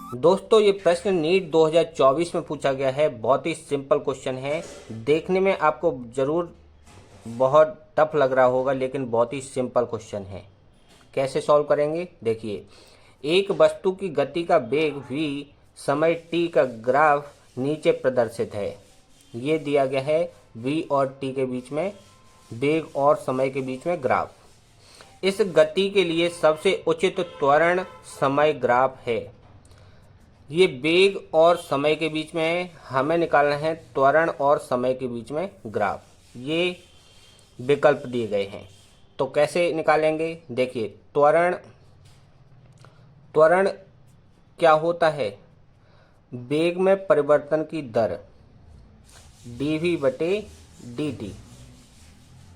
दोस्तों ये प्रश्न नीट 2024 में पूछा गया है। बहुत ही सिंपल क्वेश्चन है। देखने में आपको ज़रूर बहुत टफ लग रहा होगा, लेकिन बहुत ही सिंपल क्वेश्चन है। कैसे सॉल्व करेंगे देखिए। एक वस्तु की गति का वेग v, समय t का ग्राफ नीचे प्रदर्शित है। ये दिया गया है v और t के बीच में, वेग और समय के बीच में ग्राफ। इस गति के लिए सबसे उचित त्वरण समय ग्राफ है। ये वेग और समय के बीच में है, हमें निकालना है त्वरण और समय के बीच में ग्राफ। ये विकल्प दिए गए हैं, तो कैसे निकालेंगे देखिए। त्वरण त्वरण क्या होता है? वेग में परिवर्तन की दर dv बटे dt।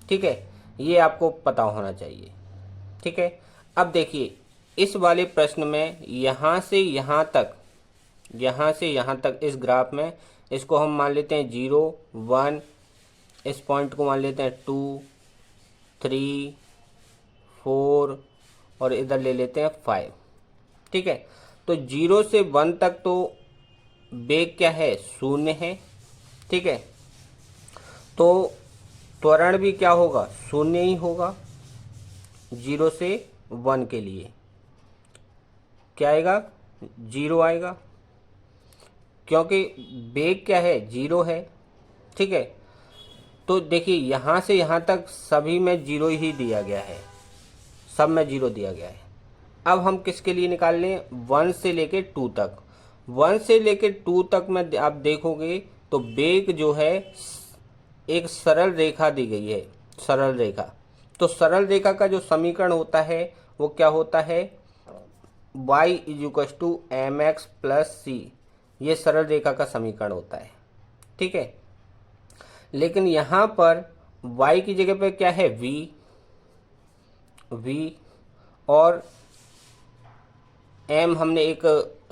ठीक है, ये आपको पता होना चाहिए। ठीक है, अब देखिए इस वाले प्रश्न में यहाँ से यहाँ तक इस ग्राफ में इसको हम मान लेते हैं 0, 1, इस पॉइंट को मान लेते हैं 2, 3, 4 और इधर ले लेते हैं 5। ठीक है, तो 0 से 1 तक तो वेग क्या है? शून्य है। ठीक है, तो त्वरण भी क्या होगा? शून्य ही होगा। 0 से 1 के लिए क्या आएगा? 0 आएगा, क्योंकि वेग क्या है? 0 है। ठीक है, तो देखिए यहाँ से यहाँ तक सभी में 0 ही दिया गया है, सब में 0 दिया गया है। अब हम किसके लिए निकाल लें? 1 से लेके 2 तक। 1 से लेके 2 तक में आप देखोगे तो वेग जो है एक सरल रेखा दी गई है, सरल रेखा। तो सरल रेखा का जो समीकरण होता है वो क्या होता है? y = mx + c। ये सरल रेखा का समीकरण होता है। ठीक है, लेकिन यहाँ पर y की जगह पे क्या है? v और m हमने एक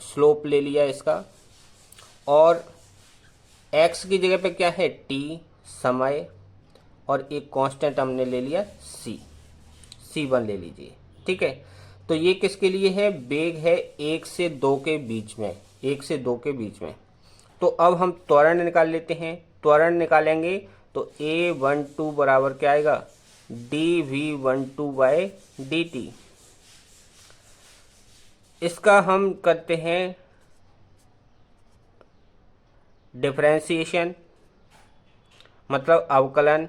स्लोप ले लिया इसका, और x की जगह पे क्या है? t समय, और एक कांस्टेंट हमने ले लिया c1 ले लीजिए। ठीक है, तो ये किसके लिए है? वेग है 1 से 2 के बीच में, 1 से 2 के बीच में। तो अब हम त्वरण निकाल लेते हैं। त्वरण निकालेंगे तो a12 बराबर क्या आएगा? dv12/dt। इसका हम करते हैं डिफरेंशिएशन, मतलब अवकलन।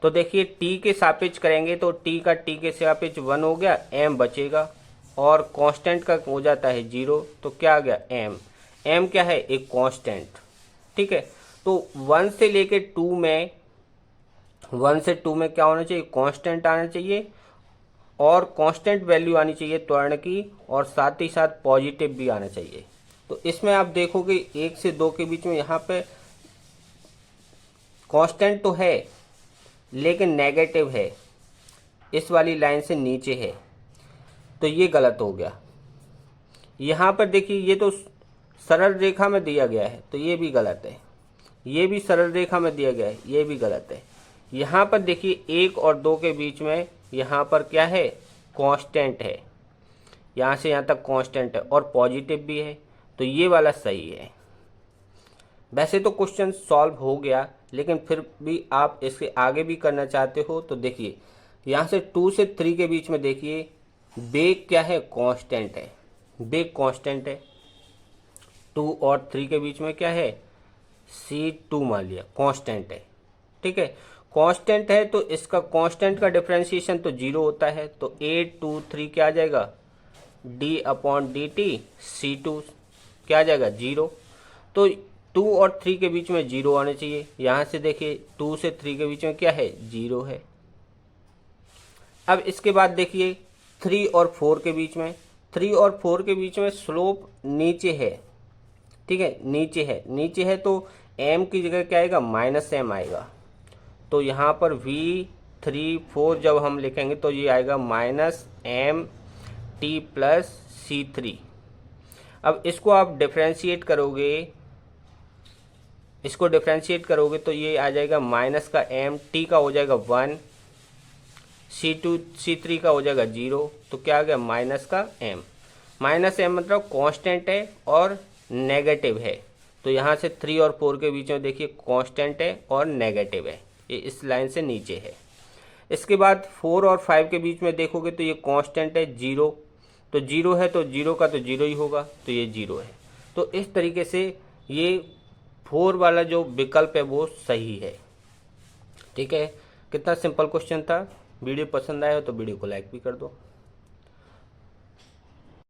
तो देखिए t के सापेक्ष करेंगे तो t का t के सापेक्ष 1 हो गया, m बचेगा, और कांस्टेंट का हो जाता है 0, तो क्या आ गया? m क्या है? एक कांस्टेंट। ठीक है, तो 1 से लेके 2 में, 1 से 2 में क्या होना चाहिए? कांस्टेंट आना चाहिए, और कांस्टेंट वैल्यू आनी चाहिए त्वरण की, और साथ ही साथ पॉजिटिव भी आना चाहिए। तो इसमें आप देखोगे 1 से 2 के बीच में यहाँ पे कांस्टेंट तो है लेकिन नेगेटिव है, इस वाली लाइन से नीचे है, तो ये गलत हो गया। यहाँ पर देखिए ये तो सरल रेखा में दिया गया है, तो ये भी गलत है। ये भी सरल रेखा में दिया गया है, ये भी गलत है। यहाँ पर देखिए 1 और 2 के बीच में यहाँ पर क्या है? कांस्टेंट है, यहाँ से यहाँ तक कांस्टेंट है और पॉजिटिव भी है, तो ये वाला सही है। वैसे तो क्वेश्चन सॉल्व हो गया, लेकिन फिर भी आप इसके आगे भी करना चाहते हो तो देखिए यहाँ से 2 से 3 के बीच में देखिए वेग क्या है? कांस्टेंट है, वेग कांस्टेंट है। 2 और 3 के बीच में क्या है? c2 मान लिया, कांस्टेंट है। ठीक है, कांस्टेंट है तो इसका कांस्टेंट का डिफरेंशिएशन तो 0 होता है, तो 823 क्या आ जाएगा? d/dt c2 क्या आ जाएगा? 0। तो 2 और 3 के बीच में 0 आने चाहिए। यहाँ से देखिए 2 से 3 के बीच में क्या है? 0 है। अब इसके बाद देखिए 3 और 4 के बीच में, 3 और 4 के बीच में स्लोप नीचे है। ठीक है, नीचे है, नीचे है तो m की जगह क्या आएगा? -m आएगा। तो यहाँ पर v3 4 जब हम लिखेंगे तो ये आएगा -mt + c3। अब इसको आप डिफ्रेंशिएट करोगे, इसको डिफ्रेंशिएट करोगे तो ये आ जाएगा माइनस का m, t का हो जाएगा 1, c2 c3 का हो जाएगा 0, तो क्या आ गया? माइनस का m। माइनस m मतलब कांस्टेंट है और नेगेटिव है, तो यहाँ से 3 और 4 के बीच में देखिए कांस्टेंट है और नेगेटिव है, ये इस लाइन से नीचे है। इसके बाद 4 और 5 के बीच में देखोगे तो ये कांस्टेंट है 0, तो 0 है तो 0 का तो 0 ही होगा, तो ये 0 है। तो इस तरीके से ये 4 वाला जो विकल्प है वो सही है। ठीक है, कितना सिंपल क्वेश्चन था। वीडियो पसंद आया हो तो वीडियो को लाइक भी कर दो।